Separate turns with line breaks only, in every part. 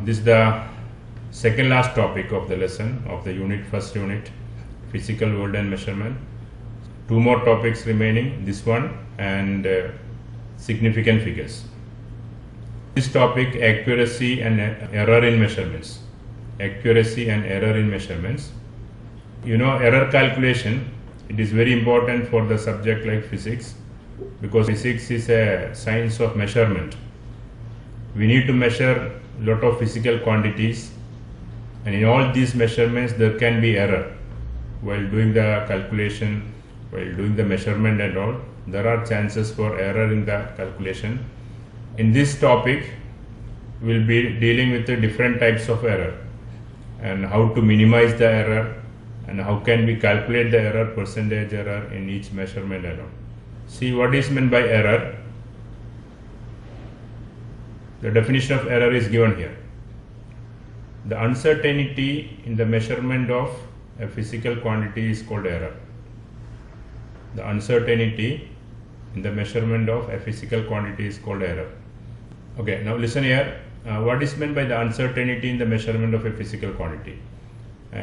This is the second last topic of the lesson of the first unit, physical world and measurement. Two more topics remaining, this one and significant figures. This topic, accuracy and error in measurements. Accuracy and error in measurements. Error calculation, it is very important for the subject like physics, because physics is a science of measurement. We need to measure a lot of physical quantities, and in all these measurements there can be error while doing the calculation, while doing the measurement and all. There are chances for error in the calculation. In this topic we will be dealing with the different types of error and how to minimize the error and how can we calculate the error, percentage error in each measurement and all. See what is meant by error. The definition of error is given here. The uncertainty in the measurement of a physical quantity is called error. The uncertainty in the measurement of a physical quantity is called error. Okay, now listen here. What is meant by the uncertainty in the measurement of a physical quantity?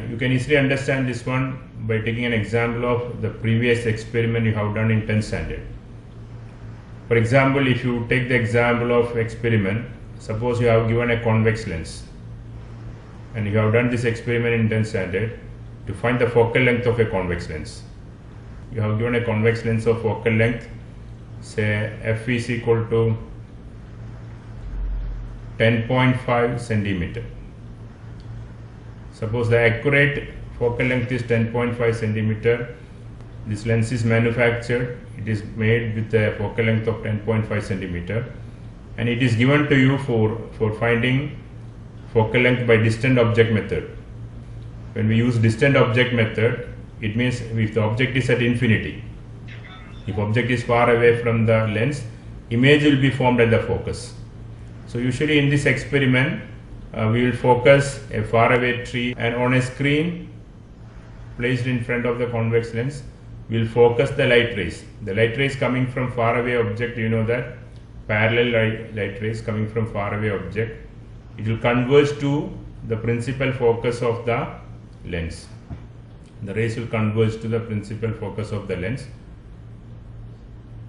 You can easily understand this one by taking an example of the previous experiment you have done in 10th standard. For example, if you take the example of experiment, suppose you have given a convex lens and you have done this experiment in 10th standard to find the focal length of a convex lens. You have given a convex lens of focal length, say f is equal to 10.5 centimeter. Suppose the accurate focal length is 10.5 centimeter. This lens is manufactured. It is made with a focal length of 10.5 centimeter, and it is given to you for finding focal length by distant object method. When we use distant object method, it means if the object is at infinity, if object is far away from the lens, image will be formed at the focus. So usually in this experiment, we will focus a faraway tree, and on a screen placed in front of the convex lens, we will focus the light rays. The light rays coming from faraway object, you know that parallel light rays coming from faraway object, it will converge to the principal focus of the lens. The rays will converge to the principal focus of the lens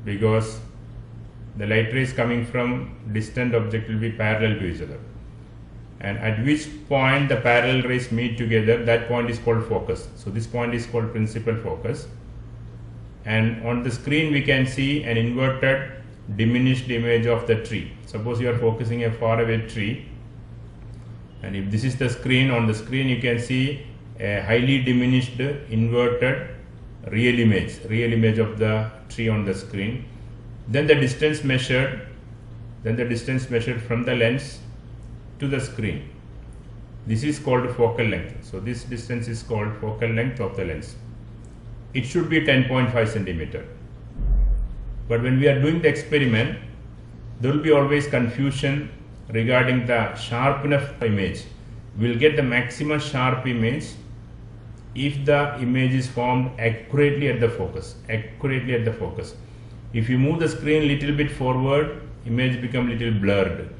because the light rays coming from distant object will be parallel to each other. And at which point the parallel rays meet together, that point is called focus. So this point is called principal focus. And on the screen we can see an inverted diminished image of the tree. Suppose you are focusing a faraway tree, and if this is the screen, on the screen you can see a highly diminished inverted real image of the tree on the screen. Then the distance measured from the lens to the screen, this is called focal length. So this distance is called focal length of the lens. It should be 10.5 centimeter. But when we are doing the experiment, there will be always confusion regarding the sharpness of the image. We will get the maximum sharp image if the image is formed accurately at the focus. If you move the screen little bit forward, image become little blurred.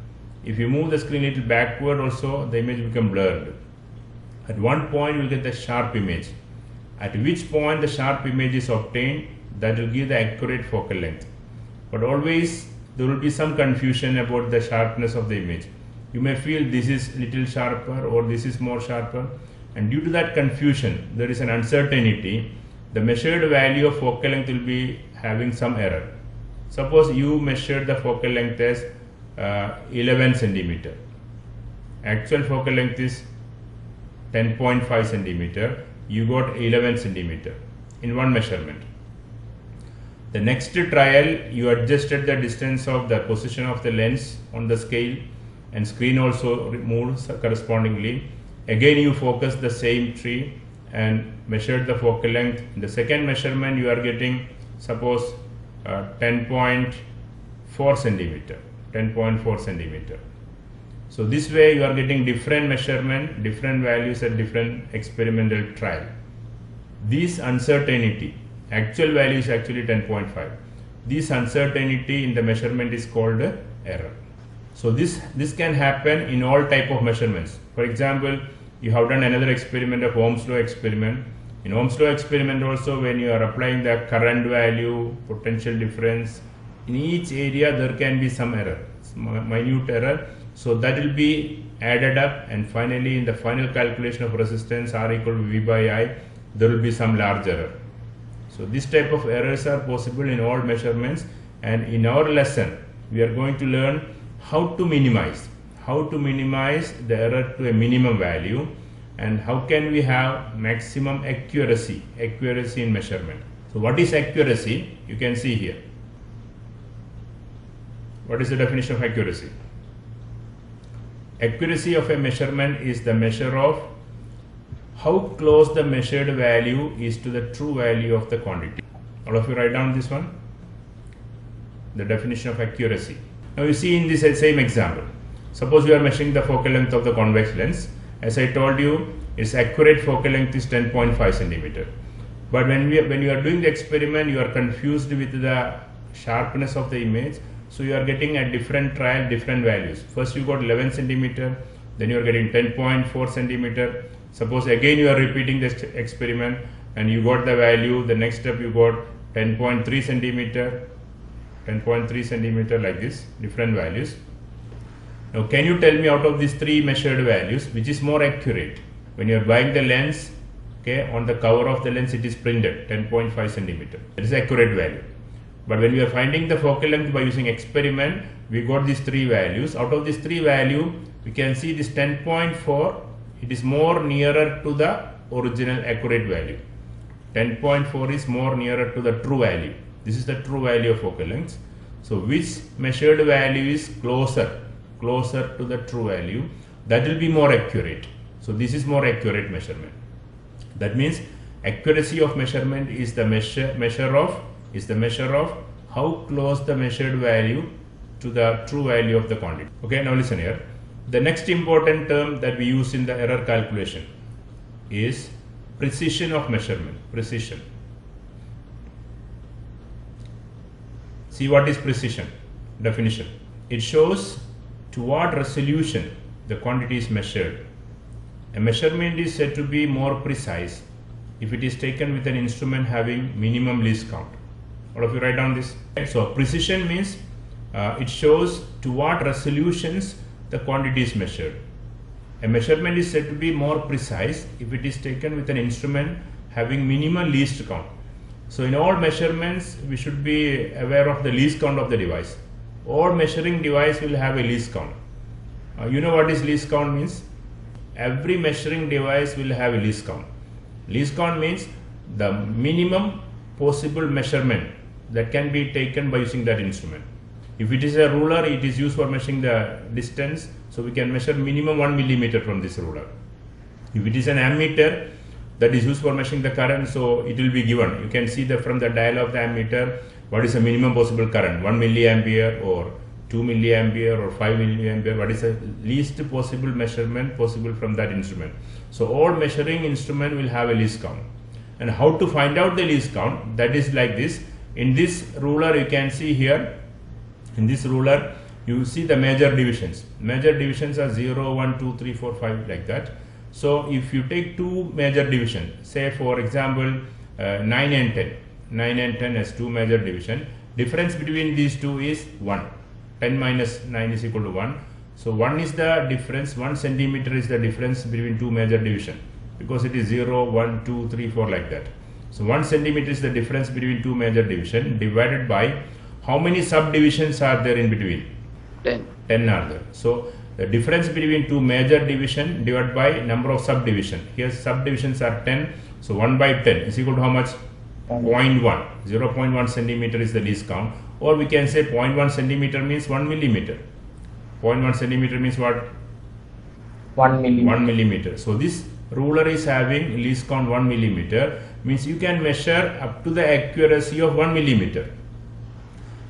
If you move the screen little backward also, the image become blurred. At one point you will get the sharp image. At which point the sharp image is obtained, that will give the accurate focal length. But always there will be some confusion about the sharpness of the image. You may feel this is little sharper or this is more sharper, and due to that confusion there is an uncertainty. The measured value of focal length will be having some error. Suppose you measured the focal length as 11 centimeter. Actual focal length is 10.5 centimeter. You got 11 centimeter in one measurement. The next trial, you adjusted the distance of the position of the lens on the scale, and screen also moves correspondingly. Again you focus the same tree and measured the focal length. In the second measurement you are getting suppose 10.4 centimeter. So this way you are getting different measurement, different values at different experimental trial. This uncertainty, actual value is actually 10.5. This uncertainty in the measurement is called error. So this can happen in all type of measurements. For example, you have done another experiment of Ohm's law experiment. In Ohm's law experiment also, when you are applying the current value, potential difference, in each area there can be some error, minute error. So that will be added up, and finally in the final calculation of resistance R equal to V by I, there will be some large error. So this type of errors are possible in all measurements, and in our lesson we are going to learn how to minimize the error to a minimum value, and how can we have maximum accuracy in measurement. So what is accuracy? You can see here. What is the definition of accuracy? Accuracy of a measurement is the measure of how close the measured value is to the true value of the quantity. All of you write down this one, the definition of accuracy. Now you see in this same example, suppose you are measuring the focal length of the convex lens. As I told you, its accurate focal length is 10.5 centimeter. But when you are doing the experiment, you are confused with the sharpness of the image. So you are getting a different trial, different values. First you got 11 centimeter, then you are getting 10.4 centimeter. Suppose again you are repeating this experiment and you got the value, the next step you got 10.3 centimeter, 10.3 centimeter, like this, different values. Now can you tell me out of these three measured values, which is more accurate? When you are buying the lens, okay, on the cover of the lens it is printed 10.5 centimeter. That is accurate value. But when we are finding the focal length by using experiment, we got these three values. Out of these three values, we can see this 10.4, it is more nearer to the original accurate value. 10.4 is more nearer to the true value. This is the true value of focal length. So which measured value is closer to the true value? That will be more accurate. So this is more accurate measurement. That means accuracy of measurement is the measure of how close the measured value to the true value of the quantity. Okay, now listen here. The next important term that we use in the error calculation is precision of measurement. Precision. See what is precision? Definition. It shows to what resolution the quantity is measured. A measurement is said to be more precise if it is taken with an instrument having minimum least count. All of you write down this. So precision means it shows to what resolutions the quantity is measured. A measurement is said to be more precise if it is taken with an instrument having minimum least count. So in all measurements we should be aware of the least count of the device. All measuring device will have a least count. You know what is least count means? Every measuring device will have a least count. Least count means the minimum possible measurement that can be taken by using that instrument. If it is a ruler, it is used for measuring the distance, so we can measure minimum 1 millimeter from this ruler. If it is an ammeter, that is used for measuring the current, so it will be given. You can see that from the dial of the ammeter, what is the minimum possible current, 1 milliampere or 2 milliampere or 5 milliampere, what is the least possible measurement possible from that instrument. So all measuring instrument will have a least count. And how to find out the least count? That is like this. In this ruler you can see here, in this ruler you see the major divisions. Major divisions are 0, 1, 2, 3, 4, 5, like that. So if you take two major divisions, say for example 9 and 10. 9 and 10 has two major division. Difference between these two is 1. 10 minus 9 is equal to 1. So 1 is the difference, 1 centimeter is the difference between two major division, because it is 0, 1, 2, 3, 4, like that. So 1 centimeter is the difference between two major division, divided by how many subdivisions are there in between?
10.
10 are there. So the difference between two major division divided by number of subdivision. Here subdivisions are 10. So 1 by 10 is equal to how much? 0.1. 0.1 centimeter is the least count. Or we can say 0.1 centimeter means 1 millimeter. 0.1 centimeter means what?
1 millimeter.
1 millimeter. So this ruler is having least count 1 millimeter, means you can measure up to the accuracy of 1 millimeter.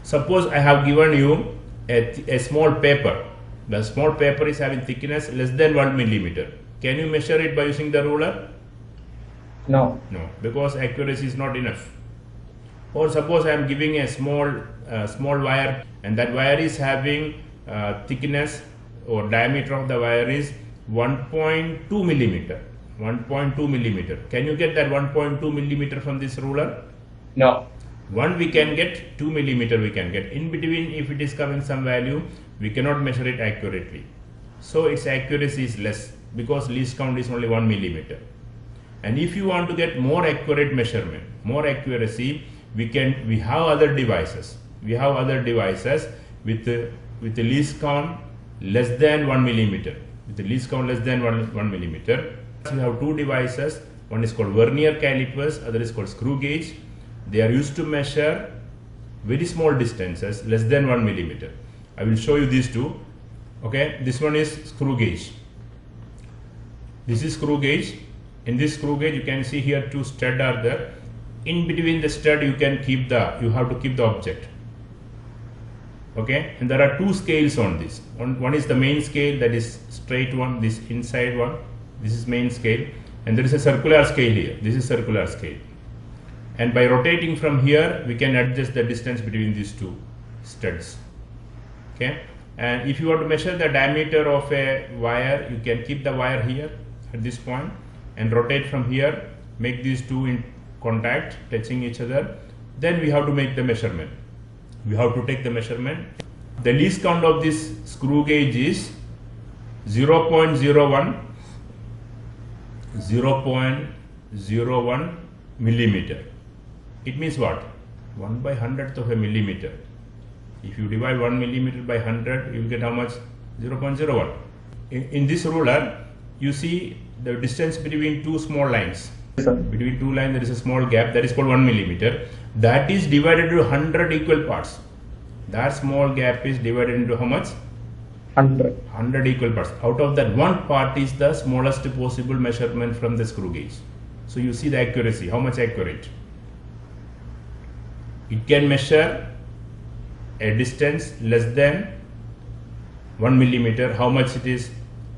Suppose I have given you a small paper. The small paper is having thickness less than 1 millimeter. Can you measure it by using the ruler?
No.
No, because accuracy is not enough. Or suppose I am giving a small wire, and that wire is having thickness or diameter of the wire is 1.2 millimeter. 1.2 millimeter. Can you get that 1.2 millimeter from this ruler?
No.
1 we can get, 2 millimeter we can get. In between, if it is coming some value, we cannot measure it accurately. So its accuracy is less because least count is only 1 millimeter. And if you want to get more accurate measurement, more accuracy, we have other devices. We have other devices with the least count less than 1 millimeter. With the least count less than 1 millimeter. We have two devices. One is called vernier calipers, other is called screw gauge. They are used to measure very small distances less than 1 millimeter. I will show you these two. Okay, this one is screw gauge. This is screw gauge. In this screw gauge, you can see here two studs are there. In between the stud, you have to keep the object. Okay, and there are two scales on this. One is the main scale, that is straight one. This inside one, this is main scale, and there is a circular scale here. This is circular scale. And by rotating from here, we can adjust the distance between these two studs. Okay, and if you want to measure the diameter of a wire, you can keep the wire here at this point and rotate from here, make these two in contact, touching each other. Then we have to make the measurement. We have to take the measurement. The least count of this screw gauge is 0.01 millimeter. It means what? 1/100th of a millimeter. If you divide 1 millimeter by 100, you will get how much? 0.01. In this ruler, you see the distance between two small lines. Between two lines, there is a small gap, that is called 1 millimeter. That is divided into 100 equal parts. That small gap is divided into how much? 100 equal parts. Out of that, one part is the smallest possible measurement from the screw gauge. So you see the accuracy, how much accurate. It can measure a distance less than 1 millimeter. How much it is?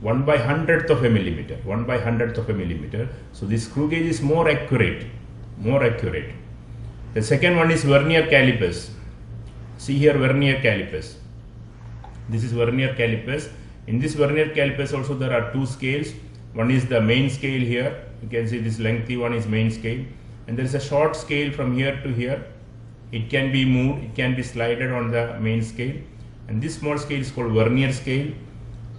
1/100th of a millimeter. 1/100th of a millimeter. So this screw gauge is more accurate. More accurate. The second one is vernier calipers. See here, vernier calipers. This is vernier calipers. In this vernier calipers also there are two scales. One is the main scale here. You can see this lengthy one is main scale. And there is a short scale from here to here. It can be moved, it can be slided on the main scale. And this small scale is called vernier scale.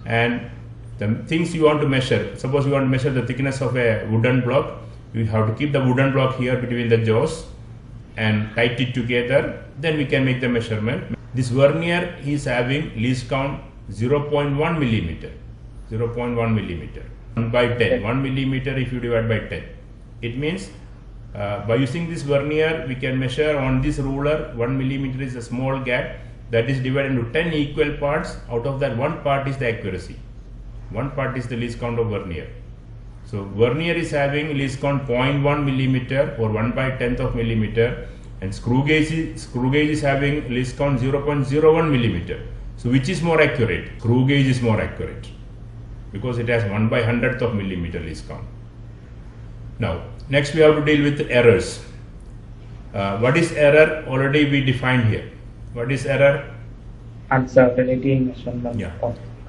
And the things you want to measure, suppose you want to measure the thickness of a wooden block, you have to keep the wooden block here between the jaws and tight it together, then we can make the measurement. This vernier is having least count 0.1 millimeter. 0.1 millimeter. 1/10. 1 millimeter if you divide by 10. It means by using this vernier, we can measure on this ruler. 1 millimeter is a small gap that is divided into 10 equal parts. Out of that, one part is the accuracy. One part is the least count of vernier. So vernier is having least count 0.1 millimeter or 1/10th of millimeter, and screw gauge is having least count 0.01 millimeter. So which is more accurate? Screw gauge is more accurate because it has 1/100th of millimeter least count. Now next we have to deal with errors. What is error? Already we defined here. What is error?
Uncertainty in measurement.
Yeah.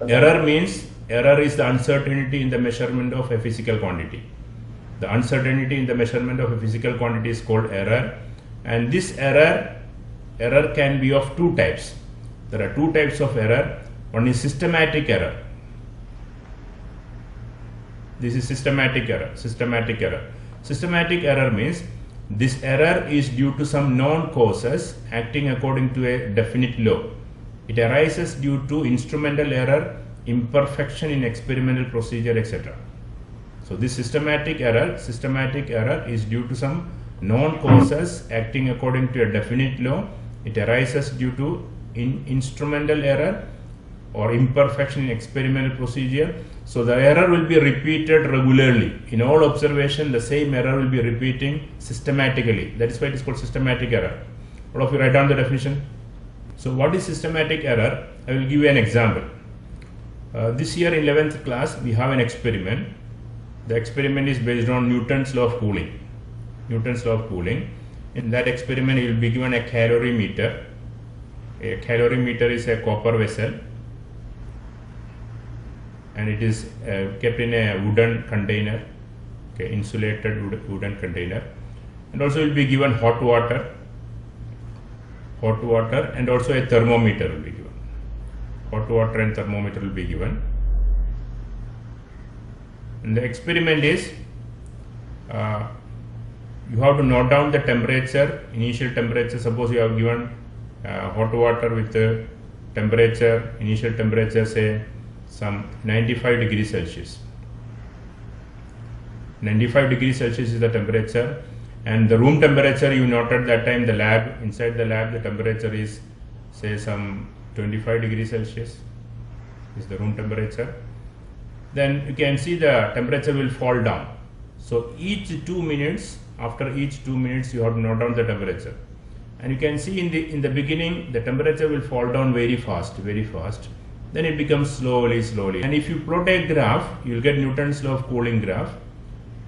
Error means, error is the uncertainty in the measurement of a physical quantity. The uncertainty in the measurement of a physical quantity is called error. And this error can be of two types. There are two types of error. One is systematic error. This is systematic error. Systematic error. Systematic error means this error is due to some known causes acting according to a definite law. It arises due to instrumental error, imperfection in experimental procedure, etc. So this systematic error is due to some known causes acting according to a definite law. It arises due to instrumental error or imperfection in experimental procedure. So the error will be repeated regularly. In all observation, the same error will be repeating systematically. That is why it is called systematic error. All of you write down the definition. So what is systematic error? I will give you an example. This year in 11th class, we have an experiment. The experiment is based on Newton's law of cooling. Newton's law of cooling. In that experiment, you will be given a calorimeter. A calorimeter is a copper vessel, and it is kept in a wooden container, okay, insulated wooden container, and also will be given hot water, and also a thermometer will be given. Hot water and thermometer will be given. And the experiment is you have to note down the temperature, initial temperature. Suppose you have given hot water with the temperature, initial temperature say some 95 degrees Celsius. 95 degrees Celsius is the temperature, and the room temperature you noted that time, the lab, inside the lab the temperature is say some 25 degrees Celsius is the room temperature. Then you can see the temperature will fall down. So each 2 minutes, after each 2 minutes you have to note down the temperature, and you can see in the beginning the temperature will fall down very fast, then it becomes slowly. And if you plot a graph, you will get Newton's law of cooling graph.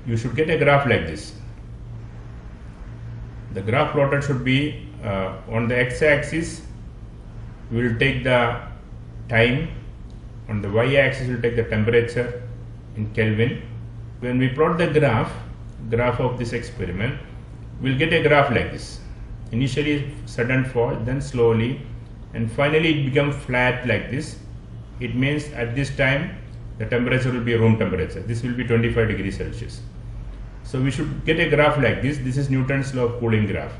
You should get a graph like this. The graph plotted should be on the x-axis we will take the time, on the y-axis we will take the temperature in Kelvin. When we plot the graph of this experiment, we will get a graph like this. Initially sudden fall, then slowly, and finally it becomes flat like this. It means at this time the temperature will be room temperature. This will be 25 degrees Celsius. So we should get a graph like this. This is Newton's law of cooling graph.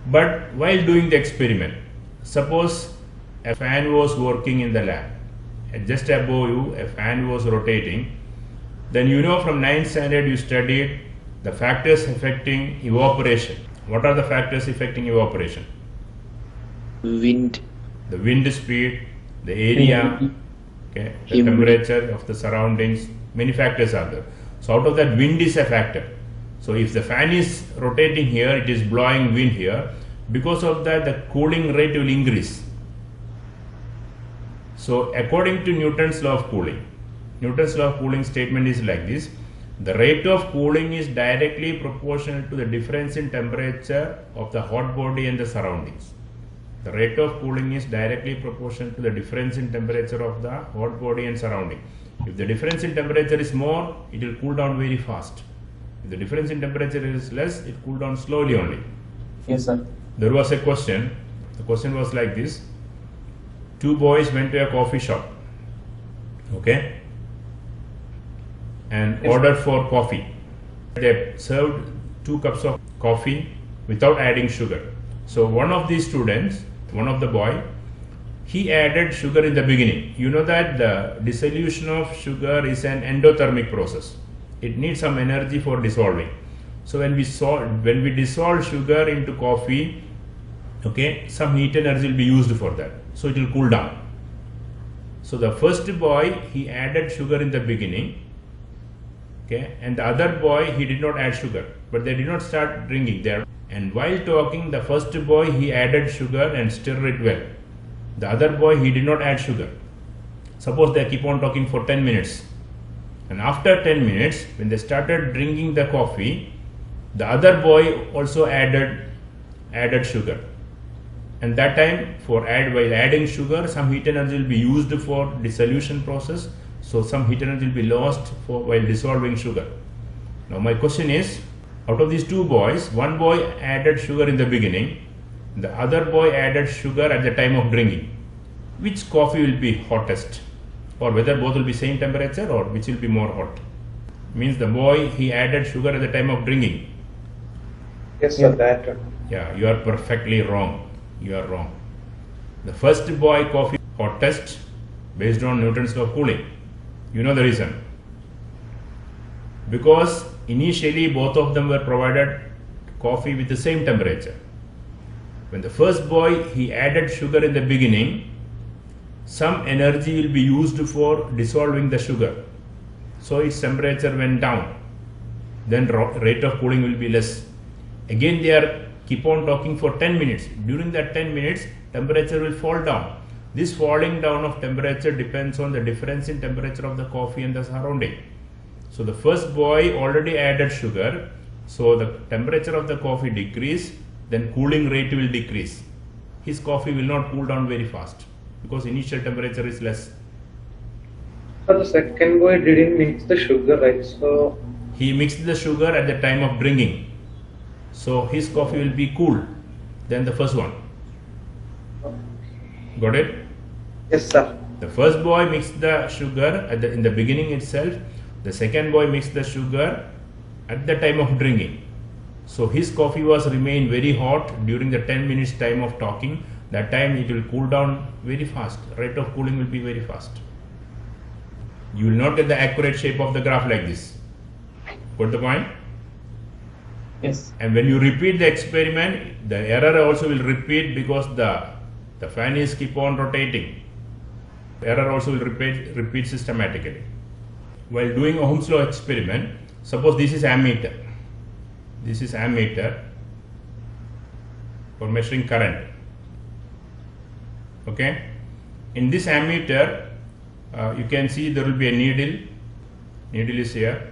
But while doing the experiment, suppose a fan was working in the lab, just above you a fan was rotating, then you know from 9th standard you studied the factors affecting evaporation. What are the factors affecting evaporation?
Wind.
The wind speed, the area, okay, the temperature of the surroundings, many factors are there. So out of that, wind is a factor. So if the fan is rotating here, it is blowing wind here. Because of that, the cooling rate will increase. So according to Newton's law of cooling, Newton's law of cooling statement is like this: the rate of cooling is directly proportional to the difference in temperature of the hot body and the surroundings. The rate of cooling is directly proportional to the difference in temperature of the hot body and surrounding. If the difference in temperature is more, it will cool down very fast. If the difference in temperature is less, it cool down slowly only.
Yes, sir.
There was a question. The question was like this: two boys went to a coffee shop, okay, and ordered for coffee. They served 2 cups of coffee without adding sugar. So one of these students, one of the boy, he added sugar in the beginning. You know that the dissolution of sugar is an endothermic process. It needs some energy for dissolving. So when we dissolve sugar into coffee, okay, some heat energy will be used for that. So it will cool down. So the first boy, he added sugar in the beginning, okay, and the other boy, he did not add sugar, but they did not start drinking there. And while talking, the first boy, he added sugar and stirred it well. The other boy, he did not add sugar. Suppose they keep on talking for 10 minutes. And after 10 minutes, when they started drinking the coffee, the other boy also added sugar. And that time, while adding sugar, some heat energy will be used for dissolution process. So some heat energy will be lost while dissolving sugar. Now my question is, out of these 2 boys, one boy added sugar in the beginning, the other boy added sugar at the time of drinking. Which coffee will be hottest? Or whether both will be same temperature, or which will be more hot? Means the boy, he added sugar at the time of drinking.
Yes, sir, that.
Yeah, you are perfectly wrong. You are wrong. The first boy coffee hottest based on Newton's law of cooling. You know the reason? Because initially both of them were provided coffee with the same temperature. When the first boy, he added sugar in the beginning, some energy will be used for dissolving the sugar. So its temperature went down. Then rate of cooling will be less. Again they keep on talking for 10 minutes. During that 10 minutes, temperature will fall down. This falling down of temperature depends on the difference in temperature of the coffee and the surrounding. So the first boy already added sugar, so the temperature of the coffee decreased, then cooling rate will decrease. His coffee will not cool down very fast because initial temperature is less.
For the second boy didn't mix the sugar, right? So
He mixed the sugar at the time of drinking. So his coffee will be cool than the first one. Got it?
yes, sir.
The first boy mixed the sugar in the beginning itself. The second boy mixed the sugar at the time of drinking. So his coffee was remain very hot during the 10 minutes time of talking. That time it will cool down very fast. Rate of cooling will be very fast. You will not get the accurate shape of the graph like this. Got the point?
Yes.
And when you repeat the experiment, the error also will repeat because the fan is keep on rotating. The error also will repeat systematically. While doing Ohm's law experiment, suppose this is ammeter. This is ammeter for measuring current. Okay. In this ammeter, you can see there will be a needle. Needle is here.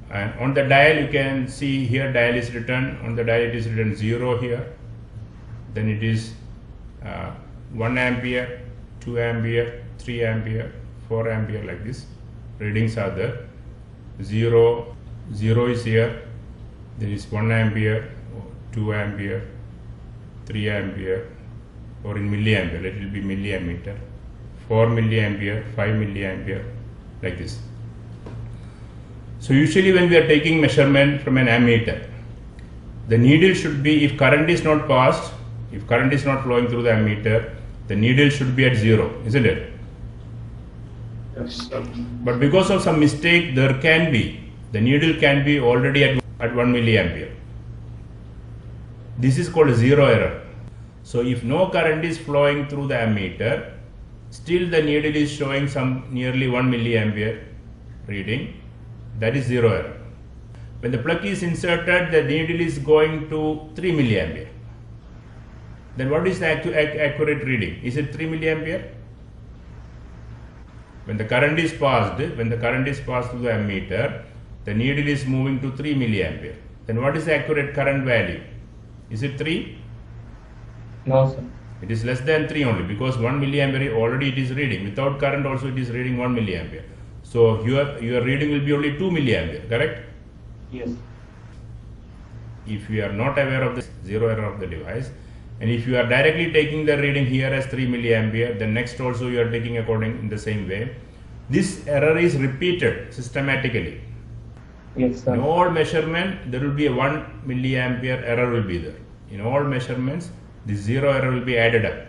And on the dial you can see here dial is written, on the dial it is written 0 here, then it is 1 ampere, 2 ampere, 3 ampere, 4 ampere like this. Readings are there. 0 is here, there is 1 ampere, 2 ampere, 3 ampere, or in milliampere, it will be milliammeter, 4 milliampere, 5 milliampere, like this. So usually when we are taking measurement from an ammeter, the needle should be, if current is not passed, if current is not flowing through the ammeter, the needle should be at 0, isn't it?
Yes, sir.
But because of some mistake, the needle can be already at 1 milliampere. This is called a zero error. So if no current is flowing through the ammeter, still the needle is showing some nearly 1 milliampere reading. That is zero error. When the plug is inserted, the needle is going to 3 milliampere. Then what is the accurate reading? Is it 3 milliampere? When the current is passed through the ammeter, the needle is moving to 3 milliampere. Then what is the accurate current value? Is it 3?
No, sir.
It is less than 3 only, because 1 milliampere already it is reading. Without current also it is reading 1 milliampere. So your reading will be only 2 milliampere, correct?
Yes.
If you are not aware of the zero error of the device, and if you are directly taking the reading here as 3 milliampere, then next also you are taking according in the same way, this error is repeated systematically.
Yes, sir.
In all measurement, there will be a 1 milliampere error will be there. In all measurements, this zero error will be added up.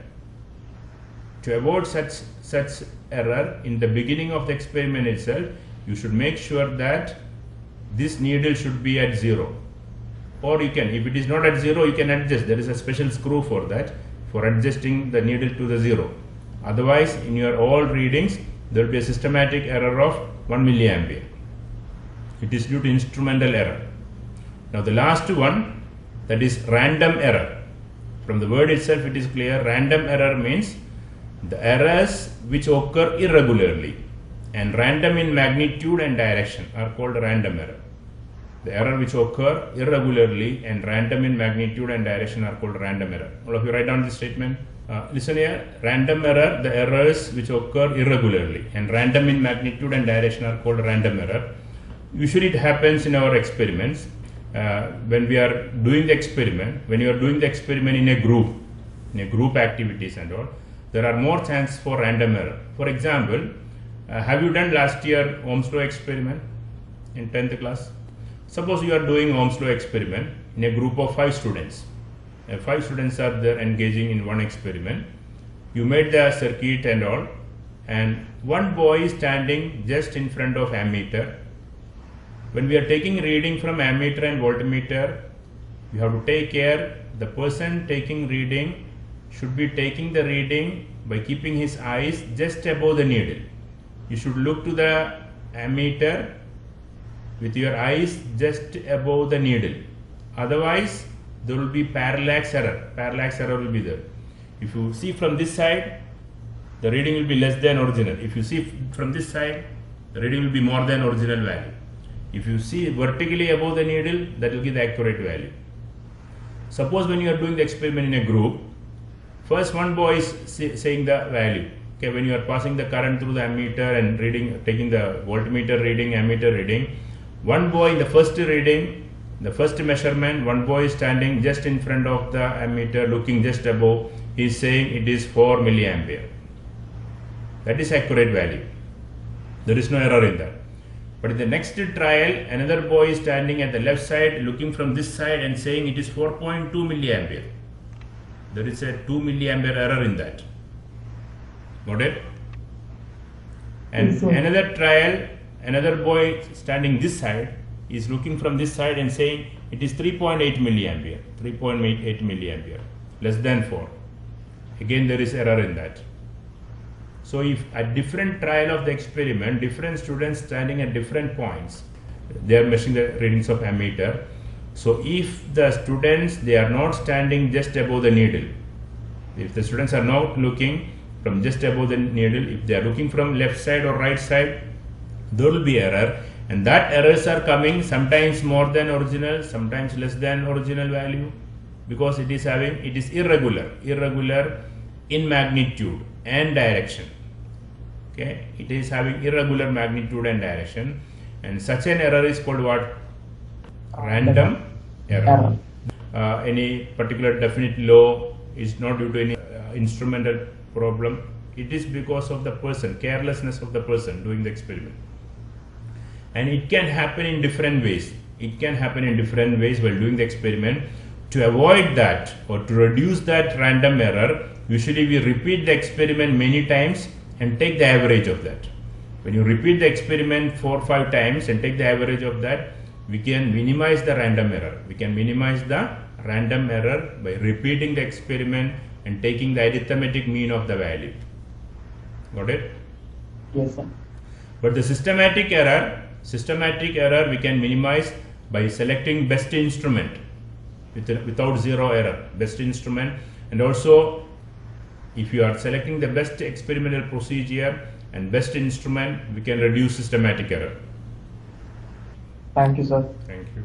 To avoid such error in the beginning of the experiment itself, you should make sure that this needle should be at 0. Or you can, if it is not at 0, you can adjust. There is a special screw for that, for adjusting the needle to the 0. Otherwise, in your all readings, there will be a systematic error of 1 milliampere. It is due to instrumental error. Now the last one, that is random error. From the word itself it is clear, random error means the errors which occur irregularly and random in magnitude and direction are called random error. The error which occur irregularly and random in magnitude and direction are called random error. All of you write down this statement. Listen here, random error, the errors which occur irregularly and random in magnitude and direction are called random error. Usually it happens in our experiments. When we are doing the experiment, when you are doing the experiment in a group activities and all, there are more chances for random error. For example, have you done last year Ohm's law experiment in 10th class? Suppose you are doing Ohm's law experiment in a group of 5 students. 5 students are there engaging in one experiment. You made the circuit and all, and one boy is standing just in front of ammeter. When we are taking reading from ammeter and voltmeter, you have to take care, the person taking reading should be taking the reading by keeping his eyes just above the needle. You should look to the ammeter with your eyes just above the needle. Otherwise, there will be parallax error. Parallax error will be there. If you see from this side, the reading will be less than original. If you see from this side, the reading will be more than original value. If you see vertically above the needle, that will give the accurate value. Suppose when you are doing the experiment in a group, first one boy is saying the value. Okay, when you are passing the current through the ammeter and reading, taking the voltmeter reading, ammeter reading, one boy in the first reading, the first measurement, one boy is standing just in front of the ammeter, looking just above. He is saying it is 4 milliampere. That is accurate value. There is no error in that. But in the next trial, another boy is standing at the left side, looking from this side and saying it is 4.2 milliampere. There is a 2 milliampere error in that. Got it? And
Yes, sir.
another trial, another boy standing this side is looking from this side and saying it is 3.8 milliampere, 3.8 milliampere, less than 4. Again, there is error in that. So if at different trial of the experiment, different students standing at different points, they are measuring the readings of ammeter. So if the students, they are not standing just above the needle, if the students are not looking from just above the needle, if they are looking from left side or right side, there will be error, and that errors are coming sometimes more than original, sometimes less than original value, because it is irregular in magnitude and direction. Okay, it is having irregular magnitude and direction, and such an error is called what? Random error. Any particular definite law is not due to any instrumental problem. It is because of the person, carelessness of the person doing the experiment. And it can happen in different ways. It can happen in different ways while doing the experiment. To avoid that or to reduce that random error, usually we repeat the experiment many times and take the average of that. When you repeat the experiment 4 or 5 times and take the average of that, we can minimize the random error. We can minimize the random error by repeating the experiment and taking the arithmetic mean of the value. Got it?
Yes, sir.
But the systematic error we can minimize by selecting best instrument without zero error, best instrument. And also, if you are selecting the best experimental procedure and best instrument, we can reduce systematic error.
Thank you, sir.
Thank you.